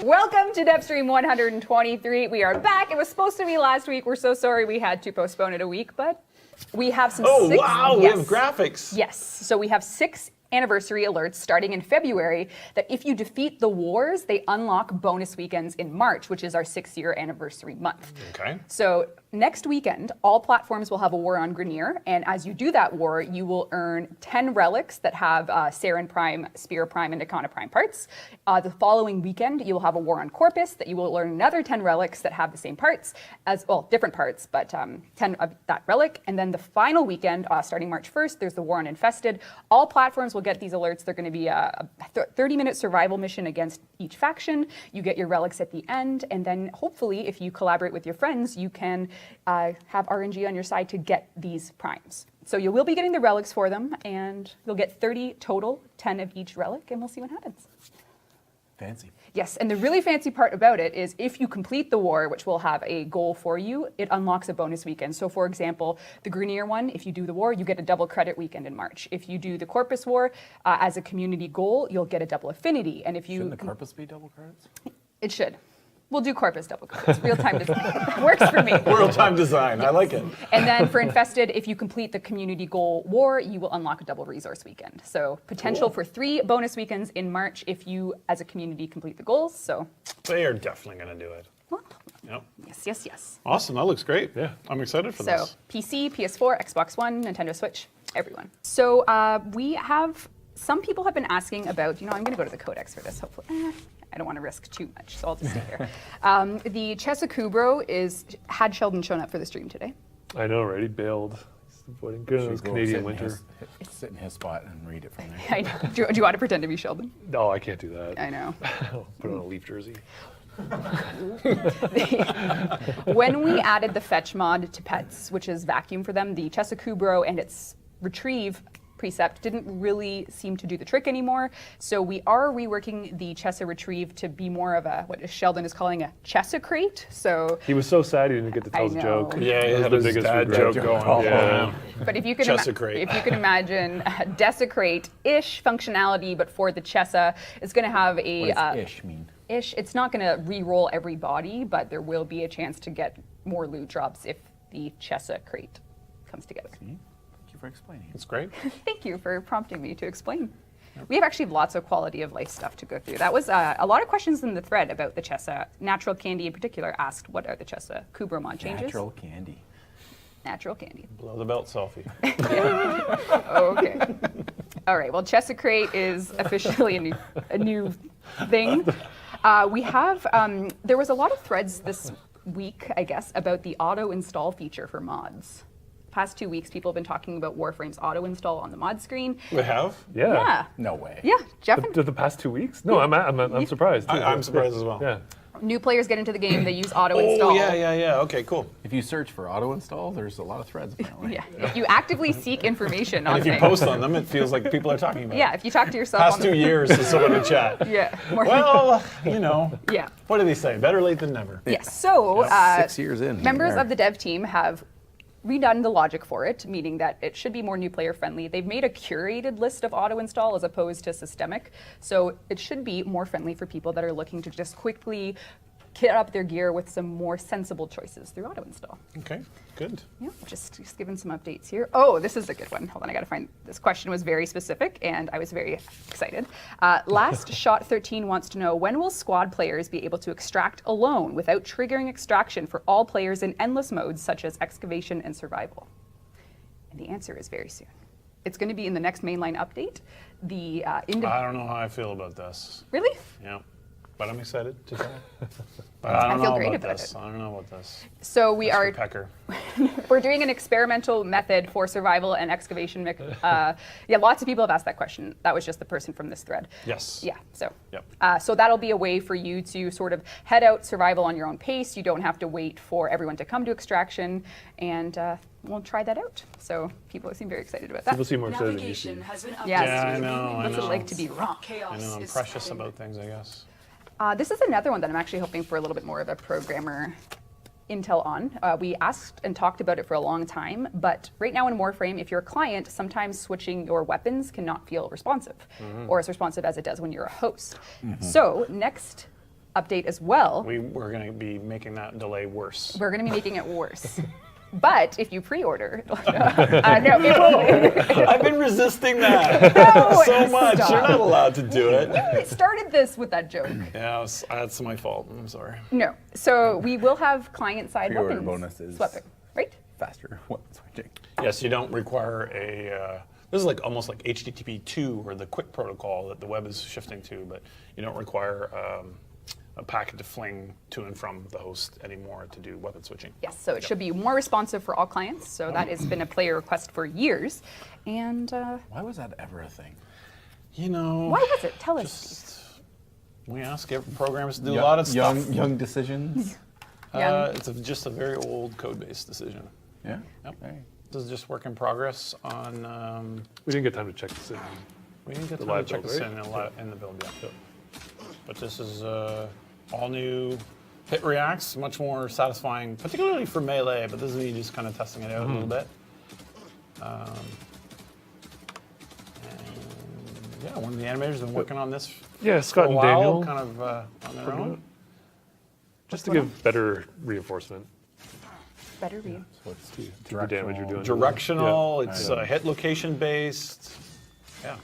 Welcome to Devstream 123. We are back. It was supposed to be last week. We're so sorry we had to postpone it a week, but we have some Oh, wow, we have graphics. Yes, so we have 6 anniversary alerts starting in February that if you defeat the wars, they unlock bonus weekends in March, which is our 6-year anniversary month. Okay. So next weekend, all platforms will have a war on Grineer, and as you do that war, you will earn 10 relics that have Saren Prime, Spear Prime, and Nikana Prime parts. The following weekend, you will have a war on Corpus that you will earn another 10 relics that have the same parts, as well, different parts, but 10 of that relic. And then the final weekend, starting March 1st, there's the war on Infested. All platforms will get these alerts. They're going to be a 30-minute survival mission against each faction. You get your relics at the end, and then hopefully, if you collaborate with your friends, you can have RNG on your side to get these primes. So you will be getting the relics for them, and you'll get 30 total, 10 of each relic, and we'll see what happens. Fancy. Yes, and the really fancy part about it is if you complete the war, which will have a goal for you, it unlocks a bonus weekend. So for example, the Grineer one, if you do the war, you get a double credit weekend in March. If you do the Corpus war as a community goal, you'll get a double affinity. And if you Shouldn't the Corpus be double credits? It should. We'll do Corpus double credits. Real-time design. Works for me. Real-time design. I like it. And then for Infested, if you complete the community goal war, you will unlock a double resource weekend. So potential for 3 bonus weekends in March if you, as a community, complete the goals. So They are definitely going to do it. well, Yep. yes, yes, yes. Awesome. That looks great. Yeah. I'm excited for So this. PC, PS4, Xbox One, Nintendo Switch, everyone. So we have, some people have been asking about, I'm going to go to the codex for this, hopefully. I don't want to risk too much, so I'll just stay here. The Chesakubro had Sheldon shown up for the stream today? I know, right? He bailed. He's avoiding good in this Canadian winter. Sit in his spot and read it from there. I know. Do you want to pretend to be Sheldon? No, I can't do that. I know. I'll put on a Leaf jersey. When we added the fetch mod to pets, which is vacuum for them, the Chesakubro and its retrieve precept didn't really seem to do the trick anymore. So we are reworking the Chesa retrieve to be more of a, what Sheldon is calling a Chesacrate. So He was so sad he didn't get to tell his know. joke. Yeah, he That was had the his biggest dad regret. joke going. Oh, Yeah. but if you can Chesacrate. imagine Desecrate-ish functionality, but for the Chesa, it's going to have a What does ish mean? ish. It's not going to re-roll every body, but there will be a chance to get more loot drops if the Chesa crate comes together. Thank you for explaining. That's great. Thank you for prompting me to explain. We have actually lots of quality of life stuff to go through. That was a lot of questions in the thread about the Chesa. Natural Candy in particular asked, what are the Chesa Kubro mod changes? Natural candy. Natural Candy. Blow the belt selfie. Okay. All right. Well, Chesa Crate is officially a new thing. We have, there was a lot of threads this week, I guess, about the auto install feature for mods. Past 2 weeks, people have been talking about Warframe's auto install on the mod screen. We have? Yeah. Yeah. No way. Yeah, Jeff. The past 2 weeks? No, I'm surprised. Too. I'm surprised as well. Yeah. New players get into the game, they use auto Oh, install. yeah. Okay, cool. If you search for auto install, there's a lot of threads apparently. Yeah. If you actively seek information on And if you things. post on them, it feels like people are talking about it. Yeah, if you talk to yourself Past on 2 years is someone in chat. Yeah. More Well, yeah. what do they say? Better late than never. Yes. So 6 years in. members there. of the dev team have redone the logic for it, meaning that it should be more new player friendly. They've made a curated list of auto install as opposed to systemic. So it should be more friendly for people that are looking to just quickly kit up their gear with some more sensible choices through auto install. Okay, good. Yeah, just giving some updates here. Oh, this is a good one. Hold on, I gotta find, this question was very specific and I was very excited. Last Shot 13 wants to know, when will squad players be able to extract alone without triggering extraction for all players in endless modes such as excavation and survival? And the answer is very soon. It's gonna be in the next mainline update. The I don't know how I feel about this. Really? Yeah. But I'm excited to try. But I don't feel know great about about this. it. I don't know about this. So we Mr. are Pecker. we're doing an experimental method for survival and excavation. Yeah, lots of people have asked that question. That was just the person from this thread. Yes. Yeah, so. Yep. So that'll be a way for you to sort of head out survival on your own pace. You don't have to wait for everyone to come to extraction, and we'll try that out. So people seem very excited about that. People seem more excited than you Navigation seem. has been updated. Yes. Yeah, I know. What's it like to be wrong? I Chaos know. I'm is precious spreading. about things, I guess. This is another one that I'm actually hoping for a little bit more of a programmer intel on. We asked and talked about it for a long time, but right now in Warframe, if you're a client, sometimes switching your weapons cannot feel responsive, or as responsive as it does when you're a host. So next update as well. We're going to be making that delay worse. We're going to be making it worse. But if you pre-order, no, it will. I've been resisting that No, so much. stop. You're not allowed to do it. I started this with that joke. Yeah, that's my fault. I'm sorry. No. So we will have client-side Pre-order weapons bonuses. swapping, right? Faster weapon switching. Yes, you don't require a. This is like almost like HTTP 2 or the quick protocol that the web is shifting to, but you don't require a packet to fling to and from the host anymore to do weapon switching. Yes, so it should be more responsive for all clients. So that has been a player request for years. And Why was that ever a thing? You know, why was it? Tell us, Steve. just we ask programmers to do a lot of stuff. Young decisions. It's just a very old code-based decision. Yeah. Yep. Hey. This is just work in progress on. We didn't get time to check this in. We didn't get The time to live check build, this right? in the build yet. But this is all new hit reacts, much more satisfying, particularly for melee. But this is me just kind of testing it out a little bit. And yeah, one of the animators has been working on this Yeah, for Scott a and while, Daniel. kind of on their own. Just to give better reinforcement Better read. So it's to the damage you're doing. Directional. Yeah. It's hit location based. Yeah,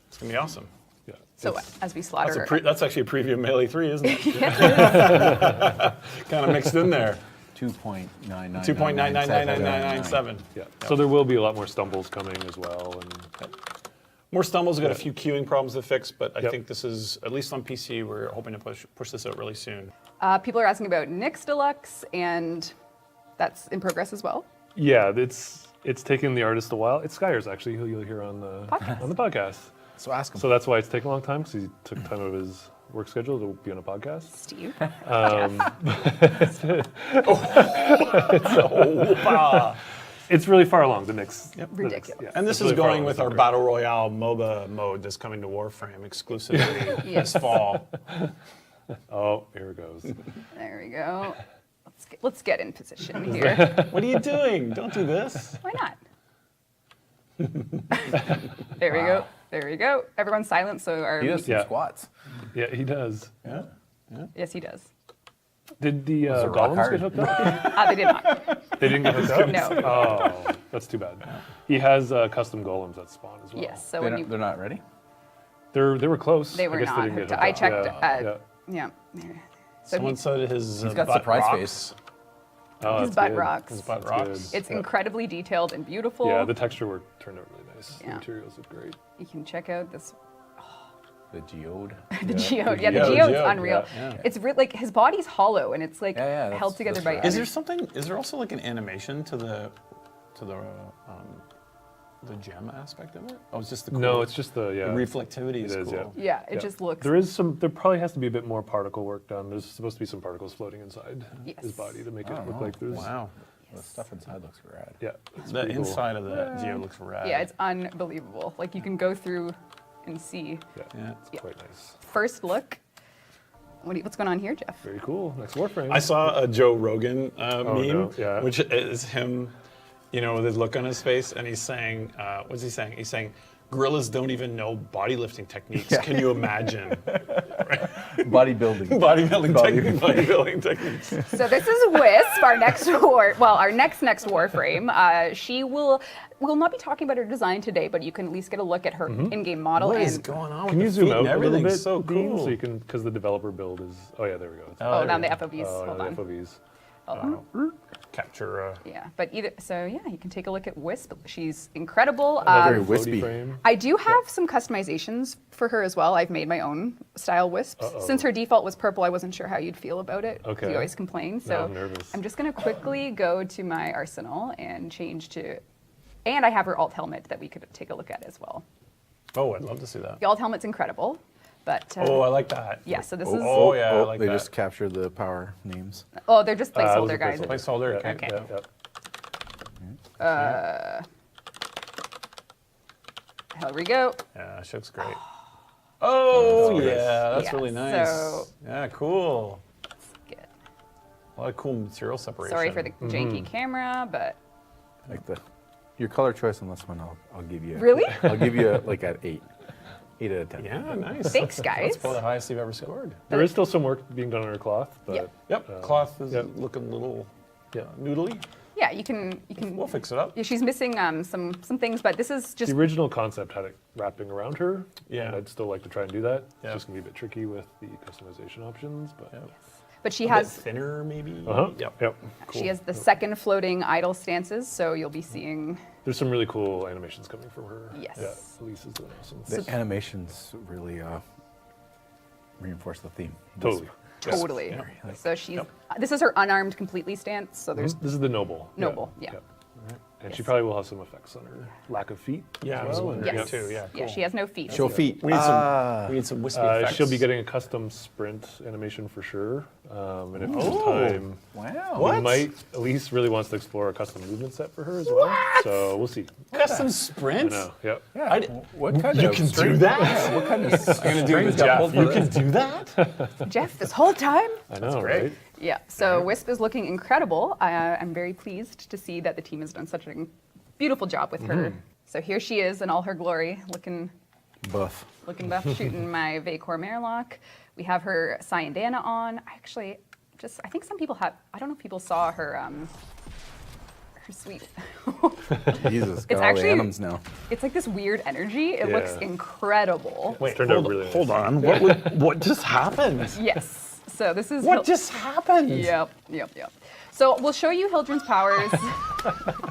it's gonna be awesome. Yeah. So as we slaughter, That's actually a preview of Melee 3, isn't it? Kind of mixed in there. 2.99. 2.9999997. Yeah. So there will be a lot more stumbles coming as well, and More stumbles. We've got a few queuing problems to fix, but I Yep. think this is, at least on PC, we're hoping to push this out really soon. people are asking about Nyx Deluxe, and that's in progress as well. yeah, it's taken the artist a while. It's Skyers actually, who you'll hear on the podcast. So ask him. So that's why it's taken a long time, because he took time out of his work schedule to be on a podcast. Steve. It's really far along, the next. Ridiculous. Yeah, And this it's is really far going along, with it's our great. Battle Royale MOBA mode that's coming to Warframe exclusively this fall. Oh, here it goes. There we go. Let's get in position here. What are you doing? Don't do this. Why not? There we go. There we go. Everyone's silent, so our He does some Yeah. squats. Yeah, he does. Yeah. yes, he does. Did the a rock golems hard. get hooked up? They did not. They didn't get hooked up? No. Oh, that's too bad. He has custom golems that spawn as well. Yes. So They're when not, they're not ready? They were close. they were I guess not they didn't hooked get up. I hooked checked. up. Yeah. There. So Someone said his He's got butt surprise rocks. face. Oh, his that's butt good. rocks. His butt That's rocks. good. It's incredibly detailed and beautiful. Yeah, the texture work turned out really nice. Yeah. The materials look great. You can check out this. The geode. The geode. Yeah, the Yeah, the geode's geode, unreal. yeah. It's like his body's hollow and it's like Yeah, yeah, held that's- together that's by. right. Is there something? Is there also like an animation to the gem aspect of it? Oh, it's just the cool, No, it's just the the reflectivity is It is, cool. Yeah, it just looks. There is some. There probably has to be a bit more particle work done. There's supposed to be some particles floating inside his Yes. body to make it Oh, look like there's. Wow. The stuff inside looks rad. Yeah. It's The pretty cool. inside of the geode looks rad. Yeah, it's unbelievable. Like you can go through and see. Yeah. Yeah. It's Yeah. quite nice. First look. What's going on here, Jeff? Very cool. Next Warframe. I saw a Joe Rogan meme, no, yeah. which is him, with his look on his face, and he's saying, what's he saying? He's saying, gorillas don't even know body lifting techniques. Can you imagine? Bodybuilding. Bodybuilding techniques. So this is Wisp, our next our next Warframe. She will not be talking about her design today, but you can at least get a look at her in-game model. What and is going on Can with you the zoom feet out and a little everything? bit, So Dean, cool. so you can, because the developer build is. Oh yeah, there we go. oh, now the there FOVs. Oh, Hold no, on. the FOVs. Capture. Yeah, but you can take a look at Wisp. She's incredible. Very Floaty wispy. frame. I do have some customizations for her as well. I've made my own style wisps. Since her default was purple, I wasn't sure how you'd feel about it. Okay. You always complain. So I'm nervous. I'm just going to quickly go to my arsenal and change to, and I have her alt helmet that we could take a look at as well. Oh, I'd love to see that. The alt helmet's incredible, but Oh, I like that. yeah. So this is Oh, yeah, I like they that. just captured the power names. they're just those placeholder are guys. Placeholder. Yeah, Okay. yeah, yeah. Here we go. Yeah, she looks great. Oh, nice. yeah, that's Yeah, really nice. so- Yeah, cool. Get- A lot of cool material separation. Sorry for the janky camera, but Like your color choice on this one, I'll give you. Really? I'll give you like at 8. 8 out of 10. Yeah, nice. Thanks, guys. That's probably the highest you've ever scored. There is still some work being done on her cloth, but Yep, cloth is yep. looking a little noodly. Yeah, you can. We'll fix it up. Yeah, she's missing some things, but this is just the original concept had it wrapping around her. Yeah. And I'd still like to try and do that. Yeah. It's just gonna be a bit tricky with the customization options, but But she A bit has thinner, maybe. Yep. she has the second floating idle stances, so you'll be seeing. There's some really cool animations coming from her. Yes. Yeah, Elise is doing awesome. The animations really reinforce the theme. Totally. Totally. Yeah. So she's. This is her unarmed completely stance. So there's. This is the noble. Noble, yeah. And she Yes. probably will have some effects on her lack of feet. Yeah, as I was well. wondering Yes. too. Yeah, Yeah, cool. she has no feet. Show feet. We need some wispy effects. She'll be getting a custom sprint animation for sure. And if there's time, Wow. What? we might. Elise really wants to explore a custom movement set for her as well. So we'll see. custom I sprint. know. Yep. Yeah. What kind You of can do string- that? Yeah, what kind of I'm gonna do it with strings got Jeff. pulled You for can this? do that? Jeff, this whole time. I know, great. right? Yeah. So Wisp is looking incredible. I'm very pleased to see that the team has done such a beautiful job with her. So here she is in all her glory, looking Buff. buff, shooting my Vacor Merlock. We have her Cyandana on. I think some people have. I don't know if people saw her. Her sweet. Jesus, It's got all actually- the anims now. It's like this weird energy. It looks Yeah. incredible. Wait, turned out hold, really nice. hold on. What just happened? Yes. So this is. What just happened? Yep. So we'll show you Hildren's powers.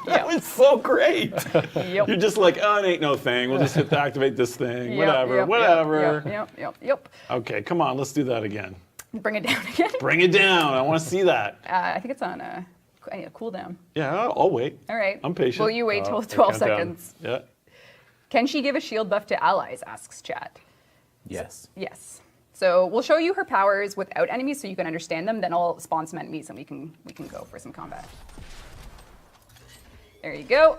That was so great. Yep. You're just like, oh, it ain't no thing. We'll just hit to activate this thing. Yep, Whatever. Yep. Okay, come on, let's do that again. Bring it down again. Bring it down. I want to see that. I think it's on I need a cooldown. Yeah, I'll wait. All right. I'm patient. Will you wait till the 12 countdown. seconds? Yeah. Can she give a shield buff to allies? Asks chat. Yes. Yes. So we'll show you her powers without enemies so you can understand them. Then I'll spawn some enemies and we can go for some combat. There you go.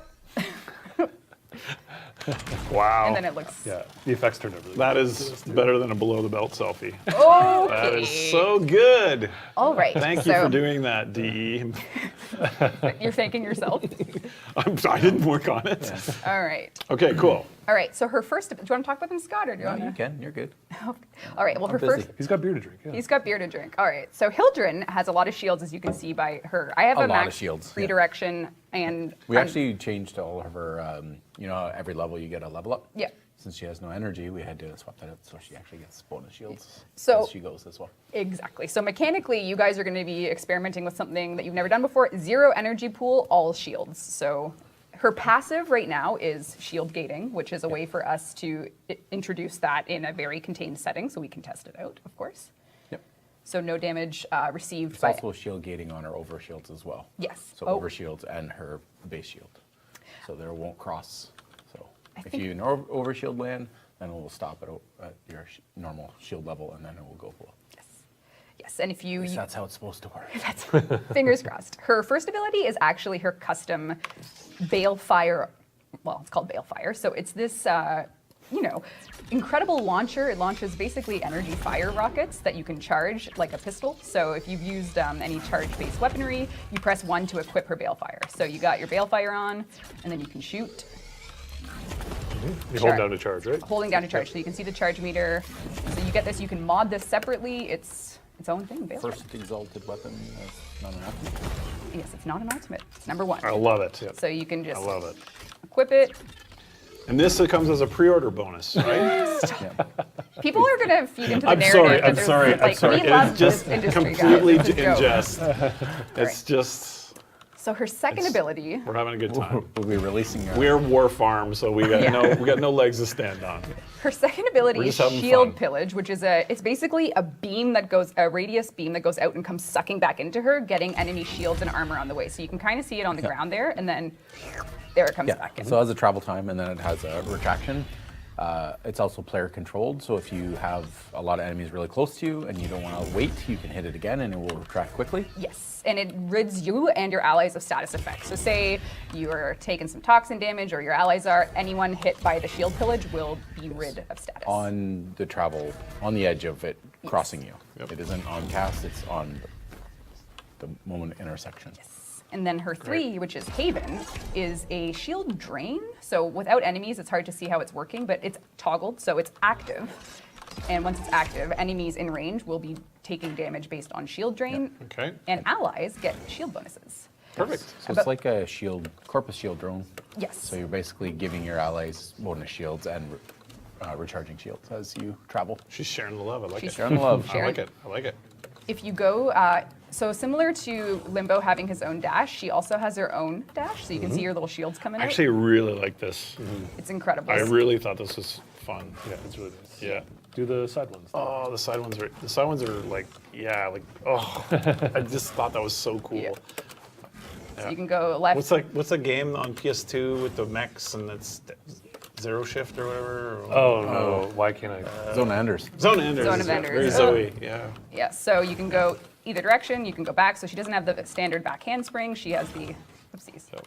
Wow. And then it looks Yeah. The effects turned out really That is better than a below the belt selfie. okay. That is so good. All right. Thank you so for doing that, DE. You're thanking yourself. I didn't work on it. All right. Okay, cool. All right. So her first. Do you want to talk about them, Scott, or do you No, want you to? can. You're good. All right. Well, her busy. first. He's got beer to drink. Yeah. He's got beer to drink. All right. So Hildren has a lot of shields, as you can see by her. I have A a, lot max of shields, yeah. redirection, and We actually changed all of her, every level you get a level up. Yeah. Since she has no energy, we had to swap that out so she actually gets bonus shields So- as she goes as well. Exactly. So mechanically, you guys are going to be experimenting with something that you've never done before. 0 energy pool, all shields. So her passive right now is shield gating, which is a way for us to introduce that in a very contained setting, so we can test it out, of course. Yep. So no damage received It's by. also shield gating on her over shields as well. Yes. So Oh. over shields and her base shield. So there won't cross. So if think- you over shield land, then it will stop at your normal shield level and then it will go below. Yes, and if you. That's how it's supposed to work. That's fingers crossed. Her first ability is actually her custom Balefire. Well, it's called Balefire. So it's this, incredible launcher. It launches basically energy fire rockets that you can charge like a pistol. So if you've used any charge-based weaponry, you press 1 to equip her Balefire. So you got your Balefire on, and then you can shoot. You Sure. hold down to charge, right? Holding down to charge, so you can see the charge meter. So you get this. You can mod this separately. It's its own thing. Balefire. First exalted weapon as not an ultimate. Yes, it's not an ultimate. It's number 1. I love it. So you can just I love it. equip it. And this comes as a pre-order bonus, right? Yeah. People are going to feed into the I'm narrative. sorry. that I'm there's, sorry. I'm like, sorry. We love It's just this industry, completely guys. It's a in joke. jest. It's Right. just So her second ability. we're having a good time. We'll be releasing We're War Farm, so we got no legs to stand on. Her second ability We're is just having shield fun. pillage, which is it's basically a radius beam that goes out and comes sucking back into her, getting enemy shields and armor on the way. So you can kind of see it on the ground there, and then there it comes Yeah, back in. so it has a travel time and then it has a retraction. It's also player controlled, so if you have a lot of enemies really close to you and you don't want to wait, you can hit it again and it will retract quickly. Yes, and it rids you and your allies of status effects. So say you are taking some toxin damage, or your allies are, anyone hit by the shield pillage will be rid of status. On the travel, on the edge of it, crossing you. Yep. It isn't on cast, it's on the moment intersection. And then her 3, which is Haven, is a shield drain. So without enemies, it's hard to see how it's working, but it's toggled, so it's active. And once it's active, enemies in range will be taking damage based on shield drain. Okay. And allies get shield bonuses. Perfect. So it's like a corpus shield drone. Yes. So you're basically giving your allies bonus shields and recharging shields as you travel. She's sharing the love. I like She's it. Sharing the love. I like it. I like it. If you go, so similar to Limbo having his own dash, she also has her own dash, so you can see your little shields coming I out. actually really like this. It's incredible. I really thought this was fun. Yeah, it's really nice. Yeah. Do the side ones. Oh, the side ones are like, yeah, like, oh, I just thought that was so cool. Yeah. So you can go left. What's that game on PS2 with the mechs and it's Zero Shift or whatever? Oh no! Why can't I? Zone Enders. Zone Enders. Zone of yeah, Enders. Very Oh. Zoe, yeah. Yeah, so you can go either direction, you can go back. So she doesn't have the standard back handspring, she has the, oopsies, Yep.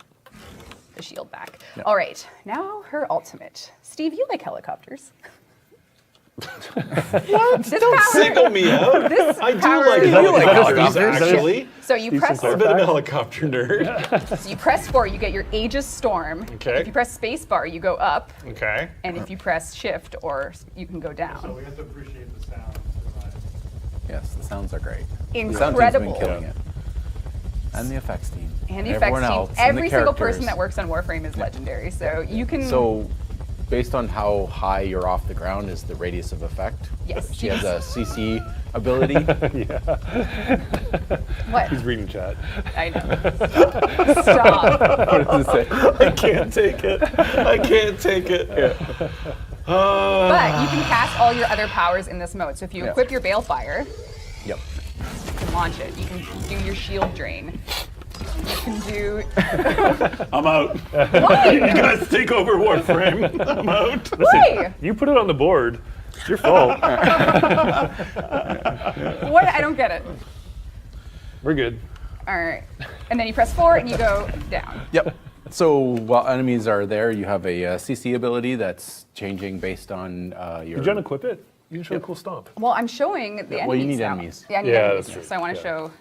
the shield back. Yep. All right, now her ultimate. Steve, you like helicopters. What? Don't single me out. This I do power- like You like helicopters, helicopters? actually. So you press, I'm a bit of a helicopter nerd. so you press 4, you get your Aegis Storm. Okay. If you press space bar, you go up. Okay. And if you press shift, you can go down. we have to appreciate the sound. Yes, the sounds are great. Incredible. The sound team's been killing it. And the effects team. And the Everyone effects team, else, and the every single person characters. that works on Warframe is legendary. So you can. So, based on how high you're off the ground is the radius of effect. Yes. She has a CC ability. What? He's reading chat. I know. Stop. What does it say? I can't take it. I can't take it. But you can cast all your other powers in this mode. So if you Yeah. equip your Balefire, Yep. you can launch it. You can do your shield drain. You can do. I'm out. Why? You guys take over Warframe. I'm out. Why? You put it on the board. It's your fault. What? I don't get it. We're good. All right. And then you press 4 and you go down. Yep. So while enemies are there, you have a CC ability that's changing based on your. Did you unequip it? You can show a cool stomp. Well, I'm showing the enemies. well, you need now. enemies. Yeah, I need Yeah, enemies. that's true. So I want to Yeah. show.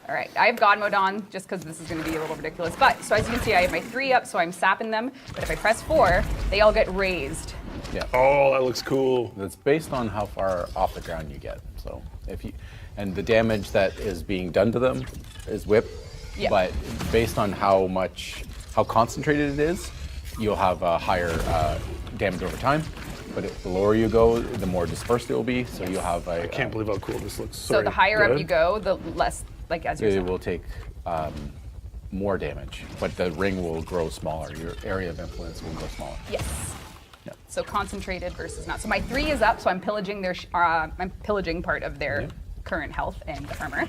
All right, I have God mode on just because this is going to be a little ridiculous. But so as you can see, I have my 3 up, so I'm sapping them. But if I press 4, they all get raised. Yeah. Oh, that looks cool. That's based on how far off the ground you get. So if you, and the damage that is being done to them is whip. Yeah. But based on how concentrated it is, you'll have a higher damage over time. But the lower you go, the more dispersed it will be. So you'll have a. I can't believe how cool this looks. So Sorry. the higher Go up ahead. you go, the less, like as you're It saying. will take more damage, but the ring will grow smaller. Your area of influence will grow smaller. Yes. Yeah. So concentrated versus not. So my 3 is up, so I'm pillaging their. I'm pillaging part of their current health and armor.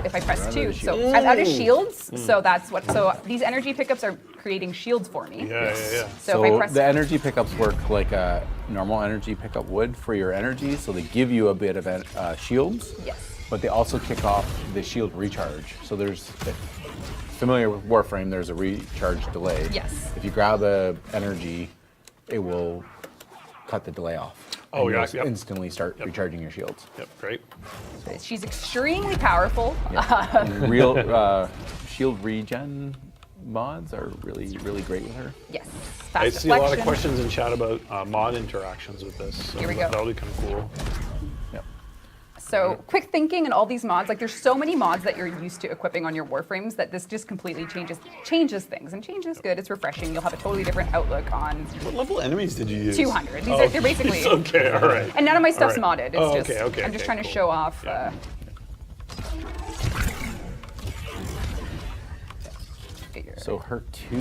If I press 2, so I'm out of shields. So that's what. So these energy pickups are creating shields for me. Yeah. So if I press the energy pickups work like a normal energy pickup would for your energy. So they give you a bit of shields. Yes. But they also kick off the shield recharge. So there's, familiar with Warframe, there's a recharge delay. Yes. If you grab a energy, it will cut the delay off. Oh, and yeah, you'll yep. instantly start recharging your shields. Yep. Great. She's extremely powerful. And real shield regen mods are really, really great with her. Yes. I Fast see a lot of deflection. questions in chat about mod interactions with this. So Here we go. That'll be kind of cool. Yep. So quick thinking and all these mods, like there's so many mods that you're used to equipping on your Warframes that this just completely changes things. And change is good, it's refreshing. You'll have a totally different outlook on What level enemies did you use? 200. These are, they're basically, Okay. All right. and none of my stuff's All right. modded. It's Oh, just, okay, I'm just okay, trying to cool. show off. Yeah. Get your- So her 2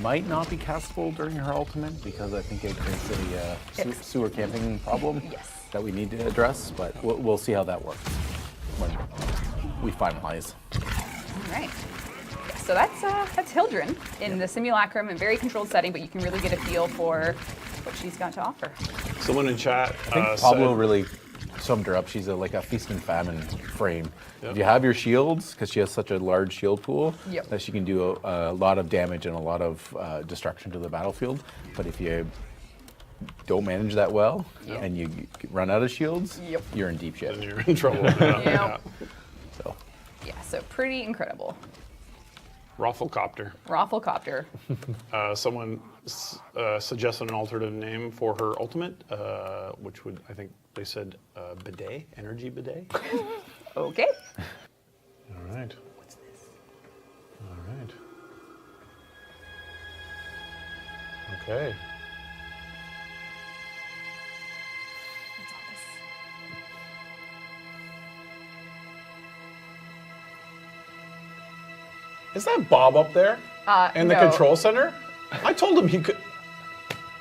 might not be castable during her ultimate because I think it creates a Yes. sewer camping problem Yes. that we need to address, but we'll see how that works when we finalize. All right. Yeah, so that's Hildren in the simulacrum and very controlled setting, but you can really get a feel for what she's got to offer. Someone in chat I think Pablo said, really summed her up. She's like a feast and famine frame. Yep. If you have your shields, because she has such a large shield pool, Yep. that she can do a lot of damage and a lot of destruction to the battlefield. But if you don't manage that well and you run out of shields, Yep. you're in deep shit. and you're in trouble. Yeah. Yep. So Yeah, so pretty incredible. Rafflecopter. Rafflecopter. Someone suggested an alternative name for her ultimate, which would, I think they said bidet, energy bidet. Okay. All right. What's this? All right. Okay. What's all this? Is that Bob up there? In the no. control center? I told him he could.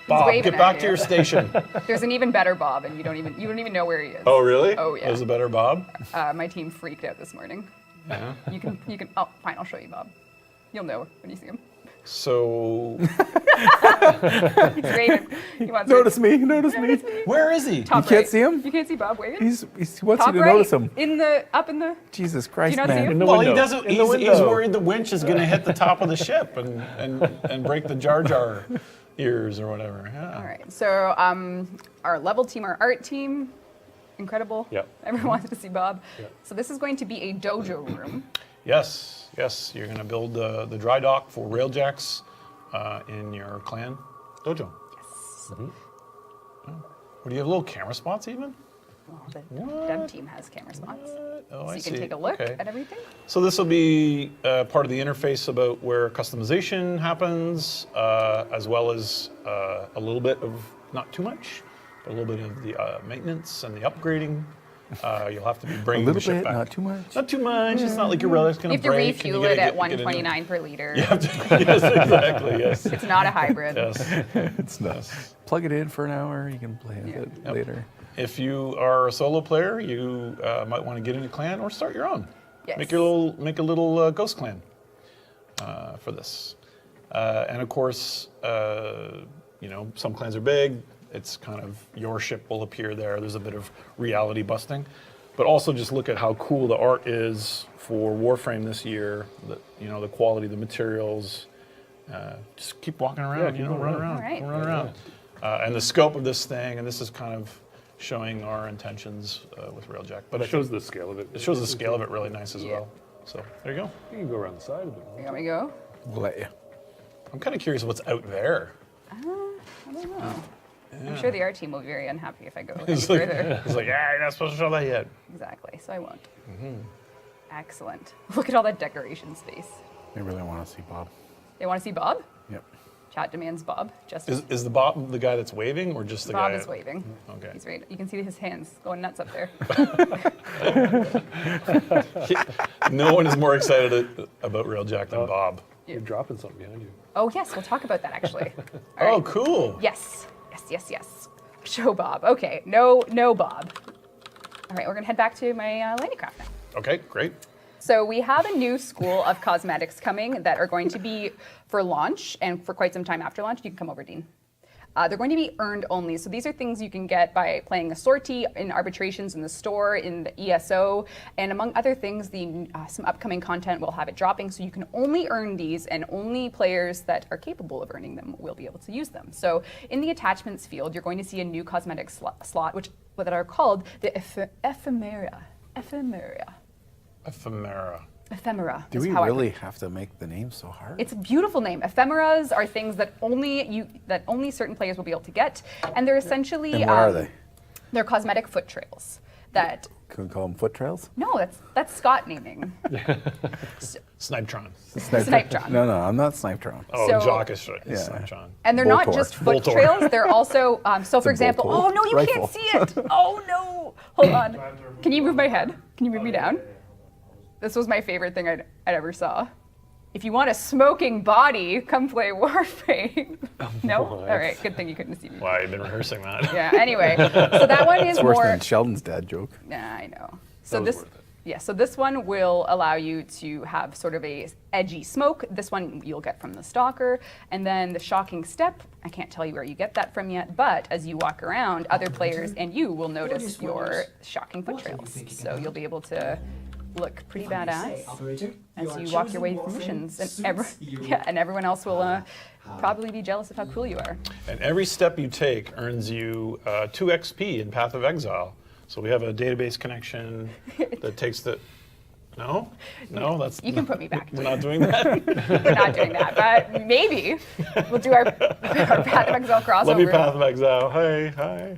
Bob, waving get at back you. to your station. There's an even better Bob, and you don't even know where he is. Oh, really? Oh, yeah. There's a better Bob? My team freaked out this morning. Yeah. You can. Oh, fine. I'll show you Bob. You'll know when you see him. So, He's waving. He wants Notice me. Notice me. where is he? Top You can't right. see him? You can't see Bob waving. He wants Top you to right. notice him. Up in the. Jesus Christ, not see man. him? In the Well, window. he doesn't. In the He's window. worried the winch is going to hit the top of the ship and break the Jar Jar ears or whatever. Yeah. All right. So our level team, our art team, incredible. Yep. Everyone wants to see Bob. Yep. So this is going to be a dojo room. Yes. You're going to build the dry dock for railjacks in your clan dojo. Yes. What do you have? Little camera spots even? Well, the dev team has camera spots, Oh, so I you see. can take a look Okay. at everything. So this will be part of the interface about where customization happens, as well as a little bit of, not too much, but a little bit of the maintenance and the upgrading. You'll have to be A bringing the little ship bit, back. not too much. Not too much. It's not like your relic's You going have to break. and refuel you it gotta at get a new- 129 per liter. You have to, yes, exactly. Yes. It's not a hybrid. Yes. It's not. Plug it in for an hour. You can play it Yep. later. If you are a solo player, you might want to get in a clan or start your own. Yes. Make a little ghost clan for this. And of course, some clans are big. It's kind of your ship will appear there. There's a bit of reality busting, but also just look at how cool the art is for Warframe this year. The quality, the materials. Just keep walking around. keep run going around. All right. Run around. And the scope of this thing, and this is kind of showing our intentions with Railjack. But It shows the scale of it. it shows the scale of it really nice as Yeah. well. So there you go. You can go around the side of it. Here we go. We'll let you. I'm kind of curious what's out there. I don't know. I'm sure the art team will be very unhappy if I go any It's like, further. you're not supposed to show that yet. Exactly. So I won't. Excellent. Look at all that decoration space. They really want to see Bob. They want to see Bob? Yep. Chat demands Bob. Just Is the Bob the guy that's waving, or just the Bob guy? is waving. Okay. He's right. You can see his hands going nuts up there. No one is more excited about Railjack than Bob. You're dropping something behind you. Oh yes, we'll talk about that actually. All Oh, right. cool. Yes. Yes. Show Bob. Okay. No Bob. All right, we're gonna head back to my Landicraft now. Okay, great. So we have a new school of cosmetics coming that are going to be for launch and for quite some time after launch. You can come over, Dean. They're going to be earned only. So these are things you can get by playing a sortie in arbitrations in the store, in the ESO, and among other things, some upcoming content will have it dropping. So you can only earn these, and only players that are capable of earning them will be able to use them. So in the attachments field, you're going to see a new cosmetic slot, that are called the ephemera. Ephemera. Do is we how I really have to make the name so hard? It's a beautiful name. Ephemeras are things that only certain players will be able to get, and they're essentially And where are they? They're cosmetic foot trails. That Can we call them foot trails? no, that's Scott naming. Snipetron. Snipetron. No, I'm not Snipetron. Oh, So- Jock is Yeah. Snipetron. And they're not Voltor. just foot Voltor. trails. They're also so. For a example, Voltor oh no, you rifle. can't see it. Oh no, hold on. Can you move my head? Can you move me down? This was my favorite thing I'd ever saw. If you want a smoking body, come play Warframe. No? All right, good thing you couldn't see me. Wow, you've been rehearsing that. Yeah, anyway. So that one is It's worse more. than Sheldon's dad joke. Nah, I know. So was this, worth it. yeah. So this one will allow you to have sort of a edgy smoke. This one you'll get from the stalker, and then the shocking step. I can't tell you where you get that from yet, but as you walk around, other players and you will notice your shocking foot trails. So you'll be able to look pretty badass as you walk your way through missions, and everyone else will probably be jealous of how cool you are. And every step you take earns you 2 XP in Path of Exile. So we have a database connection that takes the. No, no, that's You can put me back. We're not doing that. We're not doing that, but maybe we'll do our Path of Exile crossover. Let me path back out. Hey, hi.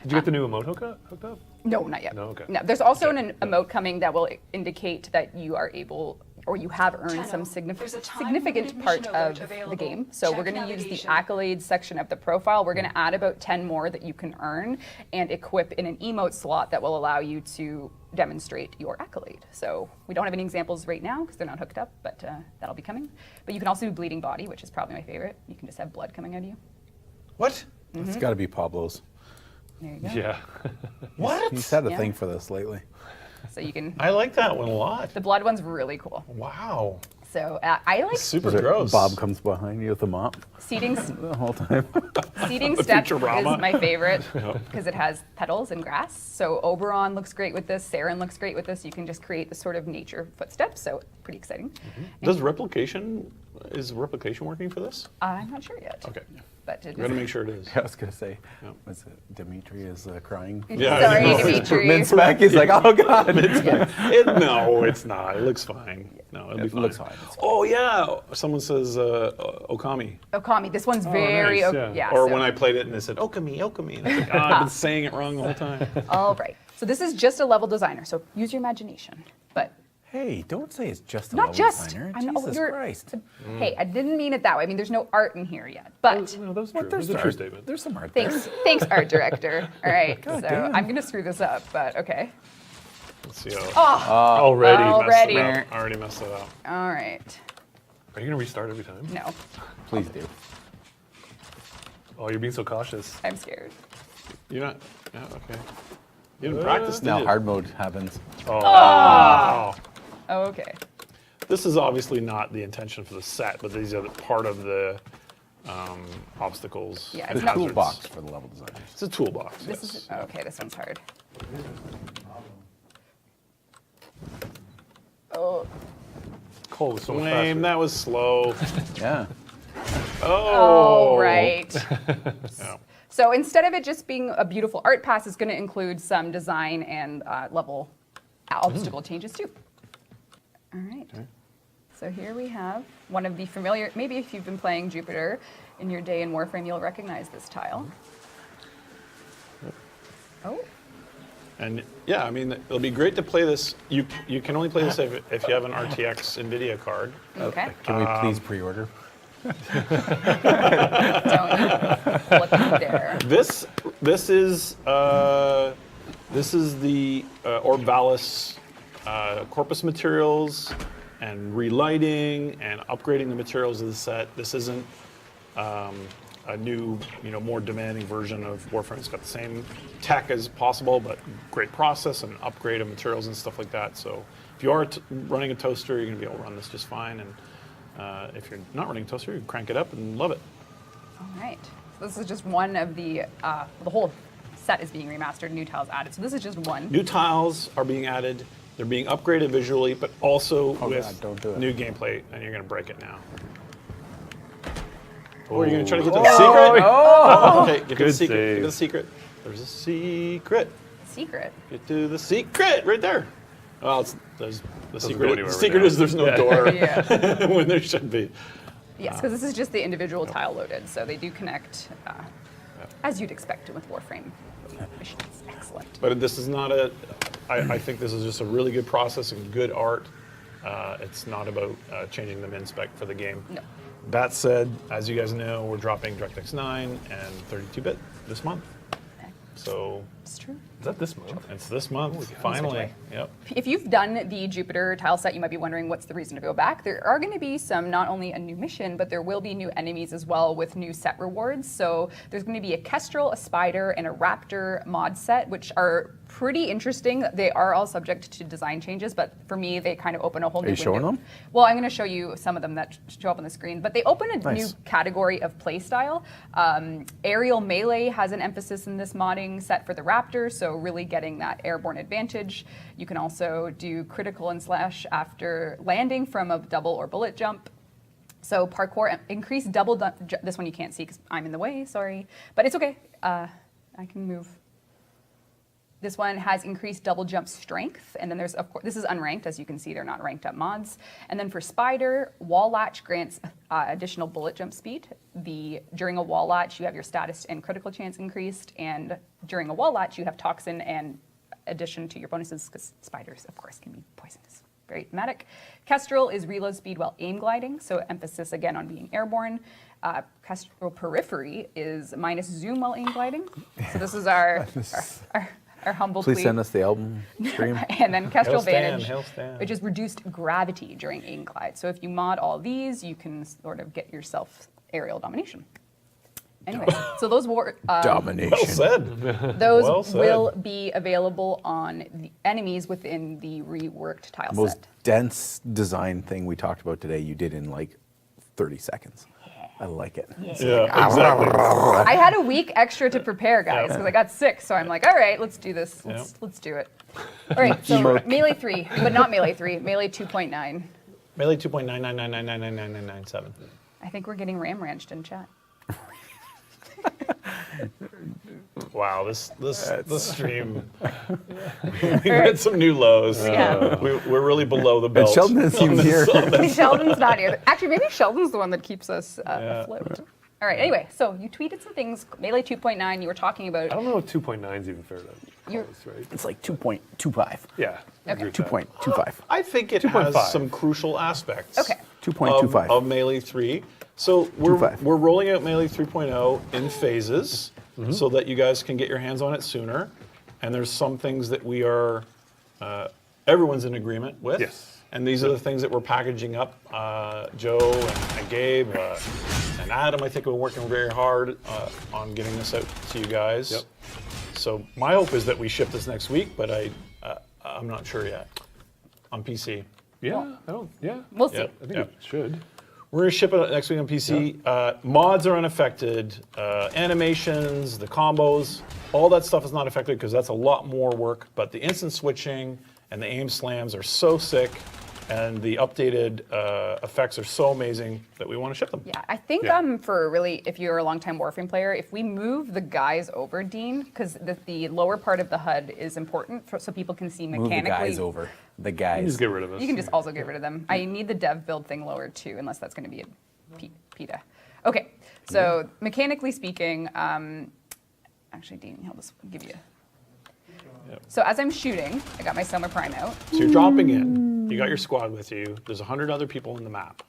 Did you get the new emote hooked up? No, not yet. No, okay. No, there's also an emote coming that will indicate that you are able or you have earned some significant part of the game. So we're going to use the accolades section of the profile. We're going to add about 10 more that you can earn and equip in an emote slot that will allow you to demonstrate your accolade. So we don't have any examples right now because they're not hooked up, but that'll be coming. But you can also do bleeding body, which is probably my favorite. You can just have blood coming out of you. What? It's got to be Pablo's. There you go. Yeah. What? He's had a Yeah. thing for this lately. So you can, I like that one a lot. the blood one's really cool. Wow. So I like Super Is it gross. Bob comes behind you with a mop seating. the whole time. Seating step Futurama. is my favorite because it has petals and grass. So Oberon looks great with this. Saren looks great with this. You can just create the sort of nature footsteps. So pretty exciting. Is replication working for this? I'm not sure yet. Okay. But it I'm gonna is. make sure it is. I was going to say, Yeah. was it Dimitri is crying? Yeah. Sorry, No. Dimitri. Min-spec, he's like, oh God. No, it's not. It looks fine. No, it'll be It fine. looks fine. It's Oh yeah. Someone says Okami. Okami. This one's very nice, yeah. Or so- when I played it and they said Okami, Okami. And I was like, I've been saying it wrong the whole time. All right. So this is just a level designer. So use your imagination. But Hey, don't say it's just a not level just. designer. I'm- Jesus Christ. Hey, I didn't mean it that way. I mean, there's no art in here yet. But No, that's What, true. there's That's a true art- statement. There's some art there. thanks, art director. All right. God so damn. I'm gonna screw this up, but okay. Let's see how. Oh, Already. Already. Messed it up. Already messed it up. all right. Are you gonna restart every time? No, Please do. Oh, you're being so cautious. I'm scared. You're not. Yeah. Okay. You didn't practice, did Now you? hard mode happens. Oh. Oh, okay. This is obviously not the intention for the set, but these are part of the obstacles. Yeah, and it's not- hazards. Toolbox for the level designers. It's a toolbox. This yes. is okay. This one's hard. Oh, Cole was so much Lame. faster. That was slow. Yeah. oh, right. Yeah. So instead of it just being a beautiful art pass, it's going to include some design and level obstacle changes too. All right. So here we have one of the familiar, maybe if you've been playing Jupiter in your day in Warframe, you'll recognize this tile. Oh, And yeah, I mean, it'll be great to play this. You can only play this if you have an RTX NVIDIA card. okay. Can we please pre-order? Don't look there. This is the Orbalis corpus materials and relighting and upgrading the materials of the set. This isn't a new, more demanding version of Warframe. It's got the same tech as possible, but great process and upgrade of materials and stuff like that. So if you are running a toaster, you're going to be able to run this just fine. And if you're not running a toaster, you can crank it up and love it. All right. So this is just one of the whole set is being remastered, new tiles added. So this is just one. New tiles are being added. They're being upgraded visually, but also Oh, with God, don't do it. new gameplay, and you're going to break it now. Oh, you're going to try to get to the secret? Okay, get to the Good secret. Get to the save. secret. There's a secret. Secret. Get to the secret right there. Well, there's the Doesn't secret. go anywhere The right secret now. is there's no Yeah. door Yeah. when there should be. Yes, because this is just the individual tile loaded, so they do connect as you'd expect with Warframe missions. Excellent. But this is not a. I think this is just a really good process and good art. It's not about changing the min spec for the game. No. That said, as you guys know, we're dropping DirectX 9 and 32-bit this month. So It's true. Is that this month? it's this month, finally. Yep. If you've done the Jupiter tile set, you might be wondering what's the reason to go back. There are going to be not only a new mission, but there will be new enemies as well with new set rewards. So there's going to be a Kestrel, a Spider, and a Raptor mod set, which are pretty interesting. They are all subject to design changes, but for me, they kind of open a whole new you showing window. them? Well, I'm going to show you some of them that show up on the screen, but they open a new Nice. category of playstyle. Aerial melee has an emphasis in this modding set for the Raptor, so really getting that airborne advantage. You can also do critical and slash after landing from a double or bullet jump. So parkour, increase double, this one you can't see because I'm in the way, sorry. But it's okay, I can move. This one has increased double jump strength, and then there's, of course, this is unranked, as you can see, they're not ranked up mods. And then for Spider, Wall Latch grants additional bullet jump speed. During a Wall Latch, you have your status and critical chance increased, and during a Wall Latch, you have Toxin and addition to your bonuses, because spiders, of course, can be poisonous. Very thematic. Kestrel is reload speed while aim gliding, so emphasis again on being airborne. Kestrel Periphery is minus zoom while aim gliding. So this is our humble Please plea. send us the album stream. And then Kestrel Vantage, Hail stand. which is reduced gravity during aim glide. So if you mod all these, you can sort of get yourself aerial domination. Anyway, so those Domination. Well said. those Well said. will be available on the enemies within the reworked tile Most set. dense design thing we talked about today, you did in like 30 seconds. I like it. Yeah, exactly. I had a week extra to prepare, guys, because I got sick. So I'm like, all right, let's do this. Let's do it. All right, so Melee 3, but not Melee 3, Melee 2.9. Melee 2.999999997. I think we're getting ram ranched in chat. Wow, this stream, we hit some new lows. Yeah. We're really below the belt. Sheldon doesn't seem here. Sheldon's not here. Actually, maybe Sheldon's the one that keeps us afloat. All right, anyway, so you tweeted some things. Melee 2.9, you were talking about. I don't know if 2.9 is even fair to You're- close, right? It's like 2.25. Yeah. I agree with that. 2.25. I think it 2.5. has some crucial aspects. Okay. 2.25. Of Melee 3. So 2.5. we're rolling out Melee 3.0 in phases so that you guys can get your hands on it sooner. And there's some things that we are, everyone's in agreement with. Yes. And these are the things that we're packaging up. Joe and Gabe and Adam, I think, are working very hard on getting this out to you guys. Yep. So my hope is that we ship this next week, but I'm not sure yet on PC. Yeah, We'll see. Yeah. I think it should. We're going to ship it next week on PC. Mods are unaffected. Animations, the combos, all that stuff is not affected because that's a lot more work. But the instant switching and the aim slams are so sick, and the updated effects are so amazing that we want to ship them. Yeah, I think for really, if you're a longtime Warframe player, if we move the guys over, Dean, because the lower part of the HUD is important so people can see Move mechanically. the guys over. The guys. Just get rid of us. You can just also get rid of them. I need the dev build thing lowered too, unless that's going to be a PETA. Okay, so mechanically speaking, actually, Dean, I'll just give you. So as I'm shooting, I got my Summer Prime out. So you're dropping in. You got your squad with you. There's 100 other people in the map.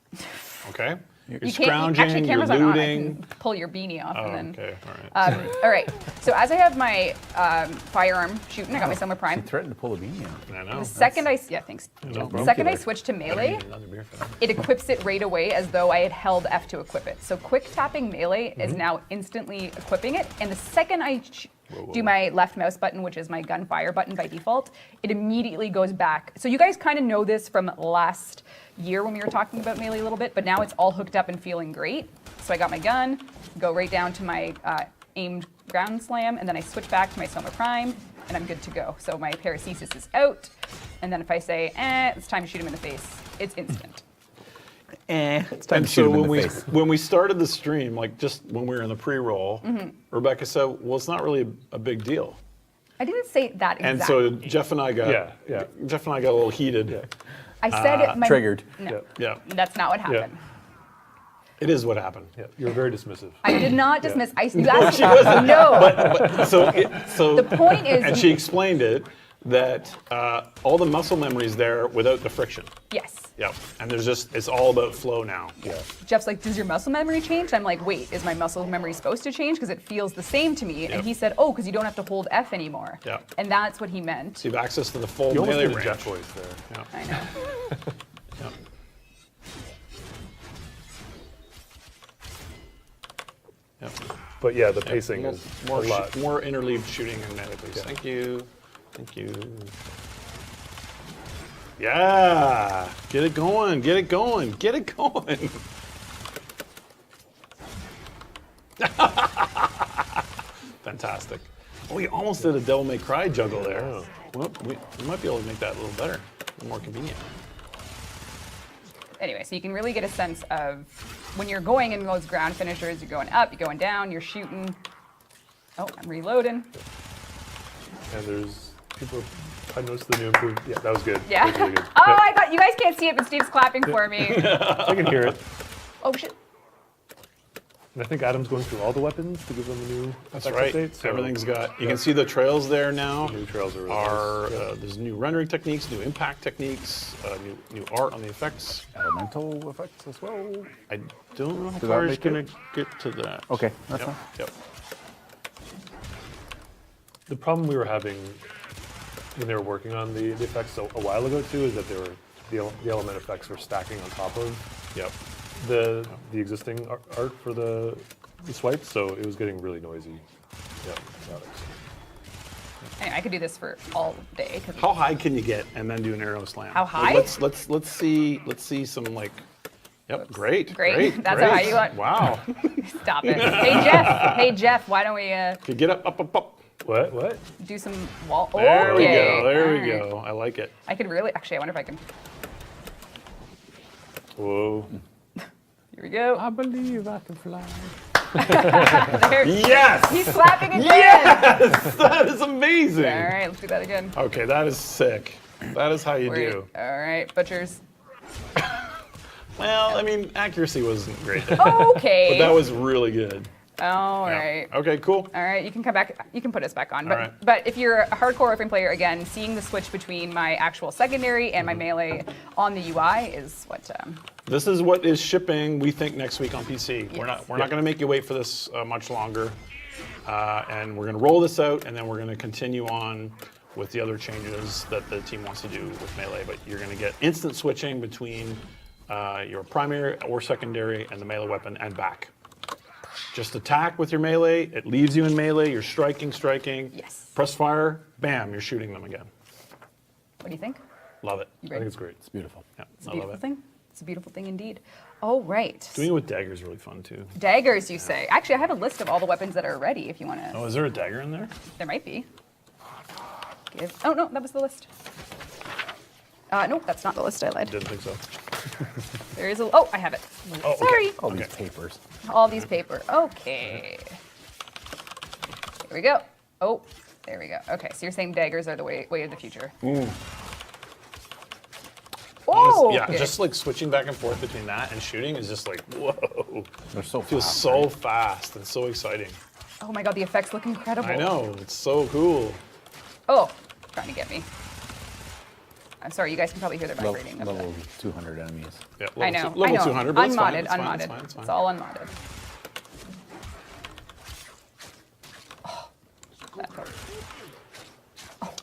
Okay? You're scrounging, actually, you're cameras aren't on. I looting. can pull your beanie off Oh, and then. okay, all right. All right. So as I have my firearm shooting, I got my Summer He Prime. threatened to pull a beanie out. I know. The second thanks. The second I switch to melee, Another beer for that. it equips it right away as though I had held F to equip it. So quick tapping melee is now instantly equipping it. And the second I do my left mouse button, which is my gunfire button by default, it immediately goes back. So you guys kind of know this from last year when we were talking about melee a little bit, but now it's all hooked up and feeling great. So I got my gun, go right down to my aimed ground slam, and then I switch back to my Soma Prime, and I'm good to go. So my paracesis is out, and then if I say, it's time to shoot him in the face, it's instant. It's time And to shoot so him in when the we face. when we started the stream, like just when we were in the pre-roll, Rebecca said, "Well, it's not really a big deal." I didn't say that And exactly. so Jeff and I got Jeff and I got a little heated. I said my Triggered. No, Yeah, that's not what happened. it is what happened. Yeah, you're very dismissive. I did not dismiss. You asked me. No. So The point is. and she explained it that all the muscle memory is there without the friction. Yes. Yeah, and it's all about flow now. Yeah. Jeff's like, does your muscle memory change? I'm like, wait, is my muscle memory supposed to change? Because it feels the same to me. Yep. And he said, oh, because you don't have to hold F anymore. Yeah. And that's what he meant. So you have access to the full You almost melee did a range. Jeff voice there. Yeah. I know. Yeah. Yeah. But yeah, the pacing is more, a lot. more interleaved shooting and melee, please. Thank you. Thank you. Yeah. Get it going. Get it going. Get it going. Fantastic. Oh, you almost did a Devil May Cry juggle there. Oh. Well, we might be able to make that a little better, a little more convenient. Anyway, so you can really get a sense of when you're going in those ground finishers, you're going up, you're going down, you're shooting. Oh, I'm reloading. And there's I noticed the new improved. Yeah, that was good. Yeah. That was really good. Oh, I thought you guys can't see it, but Steve's clapping for me. I can hear it. Oh shit. And I think Adam's going through all the weapons to give them a new That's effect right. update. So Everything's got. You can see the trails there now. new trails are really Are nice. Yeah. there's new rendering techniques, new impact techniques, new art on the effects. Elemental effects as well. I don't know how that far make it's gonna get to that. Okay, that's Yep. fine. Yep. The problem we were having when they were working on the effects a while ago too is that they were the element effects were stacking on top of Yep. the existing art for the swipes, so it was getting really noisy. Yeah. Anyway, I could do this for all day. 'Cause How high can you get and then do an arrow slam? How high? Let's see some like. Yep. Great. Great. That's how high you want. Wow. Stop it. Hey Jeff, why don't we Okay, get up. What? do some wall? There we Okay. go. There we All right. go. I like it. I could really, actually, I wonder if I can. Whoa. Here we go. I believe I can fly. There. Yes. He's clapping again. Yes. That is amazing. All right, let's do that again. Okay, that is sick. That is how you Wait, do. all right, butchers. Well, I mean, accuracy wasn't great, Okay. but that was really good. All Yeah. right. Okay, cool. All right, you can come back. You can put us back on. All right. But if you're a hardcore Warframe player, again, seeing the switch between my actual secondary and my melee on the UI is what. This is what is shipping. We think next week on PC. We're Yes. not going to make you wait for this much longer, and we're going to roll this out, and then we're going to continue on with the other changes that the team wants to do with melee. But you're going to get instant switching between your primary or secondary and the melee weapon and back. Just attack with your melee. It leaves you in melee. You're striking. Yes. Press fire. Bam. You're shooting them again. What do you think? Love it. You I ready? think it's great. It's beautiful. Yeah, It's a I love beautiful it. thing. It's a beautiful thing indeed. Oh, right. Doing it with dagger is really fun too. Daggers, you say? Actually, I have a list of all the weapons that are ready. If you want to, Oh, is there a dagger in there? there might be. Oh no, that was the list. No, that's not the list. I lied. Didn't think so. There is a. Oh, I have it. Oh, okay. Sorry. All these papers. All these paper. Okay. Here we go. Oh, there we go. Okay, so you're saying daggers are the way of the future. Oh, Yeah, okay. just like switching back and forth between that and shooting is just like, whoa. They're so Feels fast, so right? fast and so exciting. Oh my god, the effects look incredible. I know, it's so cool. Oh, trying to get me. I'm sorry, you guys can probably hear the vibrating of Level that. 200 enemies. Yeah, I know. Level I know. 200, but it's fine, unmodded, it's fine, unmodded. it's fine, it's fine. It's all unmodded. Oh, that felt-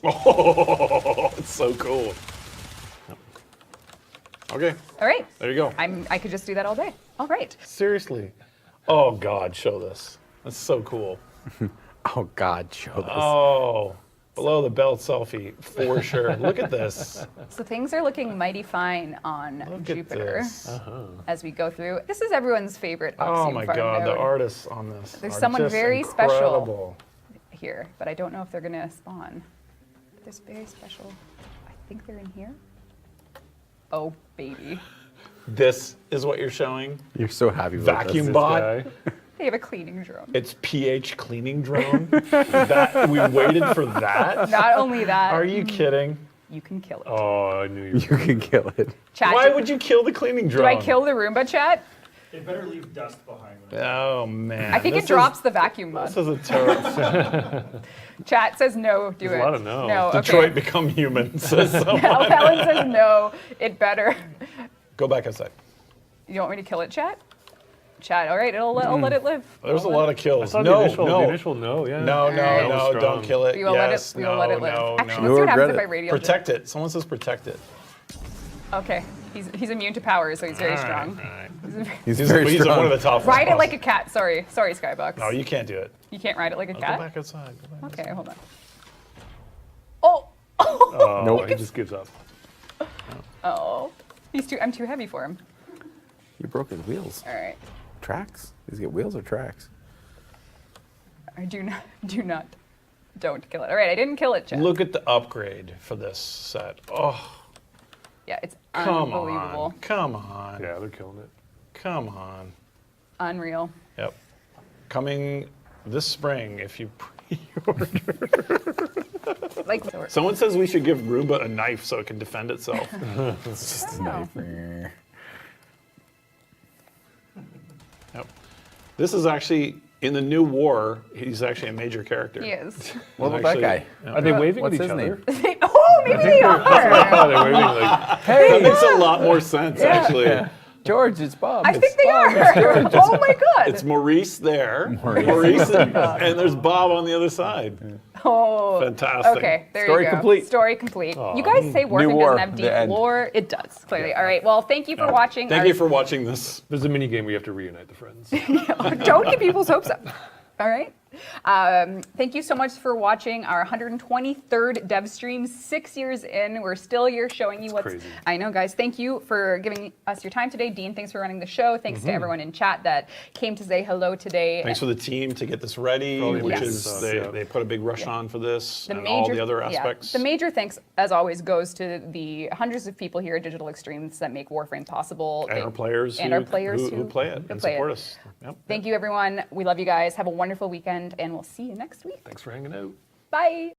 Oh, it's so cool. Yep. Okay, All right. there you go. I could just do that all day. All right. Seriously. Oh God, show this. That's so cool. Oh God, show this. Oh, below the belt selfie, for sure. Look at this. So things are looking mighty fine on Look at Jupiter this. as we go through. This is everyone's favorite Oh Oxium my farm God, the node artists on this. There's are someone just very incredible. special. Here, but I don't know if they're gonna spawn. There's very special. I think they're in here. Oh baby, This is what you're showing. You're so happy with Vacuum this. bot. Guy. they have a cleaning drone. It's pH cleaning drone. That we waited for that. Not only that, Are you kidding? you can kill it. Oh, I knew you. You can kill it. Chat, Why would you kill the cleaning drone? do I kill the Roomba, chat? They better leave dust behind them. Oh man. I think it drops the vacuum This mod. is a terrible. Chat says no, do There's it. a lot of no. No, Detroit okay. become human. Says someone. Helen says no, it better. Go back outside. You want me to kill it, chat? Chat, all right, I'll let it live. There's a I'll lot let of kills. I saw No, the initial, no, the initial no, yeah. no, Alright. no, That was no! strong. Don't kill it. We will Yes, we will let it live. no, Actually, no. let's see what happens regret if I it. radial Protect it. Someone says protect it. Okay, he's immune to power, so he's very All right, strong. all right. He's He's, very he's strong. one of the tough. Ride it like a cat. Sorry, Skybox. No, you can't do it. You can't ride it like a Go cat. back outside. Go back Okay, hold on. Oh, Oh, Nope. he just gives up. oh, I'm too heavy for him. You broke his wheels. All right, Tracks? Does he get wheels or tracks? I don't kill it. All right, I didn't kill it, Chat. Look at the upgrade for this set. Oh, Yeah, it's come unbelievable, on. Come on. Yeah, they're killing it. Come on. unreal. Yep. Coming this spring if you pre-order. Like Like, Someone says we should give Ruba a knife so it can defend itself. It's just a know. knife. Yep. This is actually, in the new war, he's actually a major character. he is. What about that Actually- guy? Yeah. Are they waving What's at each his other? name? Oh, maybe they are. Oh, they're waving like, That makes a lot more sense, actually. George, it's Bob. I think they are. Oh my God. It's Maurice there, Maurice and there's Bob on the other side. Oh. Fantastic. Okay, there Story you go. complete. Story complete. You guys say Warframe war, doesn't have the deep end. lore. It does, clearly. All right, well, thank you for watching. Thank you for watching this. there's a mini game where you have to reunite the friends. Don't get people's hopes up. All right. Thank you so much for watching our 123rd dev stream. 6 years in, we're still here showing you what's. crazy. I know, guys. Thank you for giving us your time today, Dean. Thanks for running the show. Thanks to everyone in chat that came to say hello today. Thanks for the team to get this ready, all your which Yes. is they put a big rush on for this The and all the other yeah, aspects. the major thanks, as always, goes to the hundreds of people here at Digital Extremes that make Warframe possible. and our players, and who, our players who play it and support us. Yep. Thank you, everyone. We love you guys. Have a wonderful weekend, and we'll see you next week. Thanks for hanging out. Bye.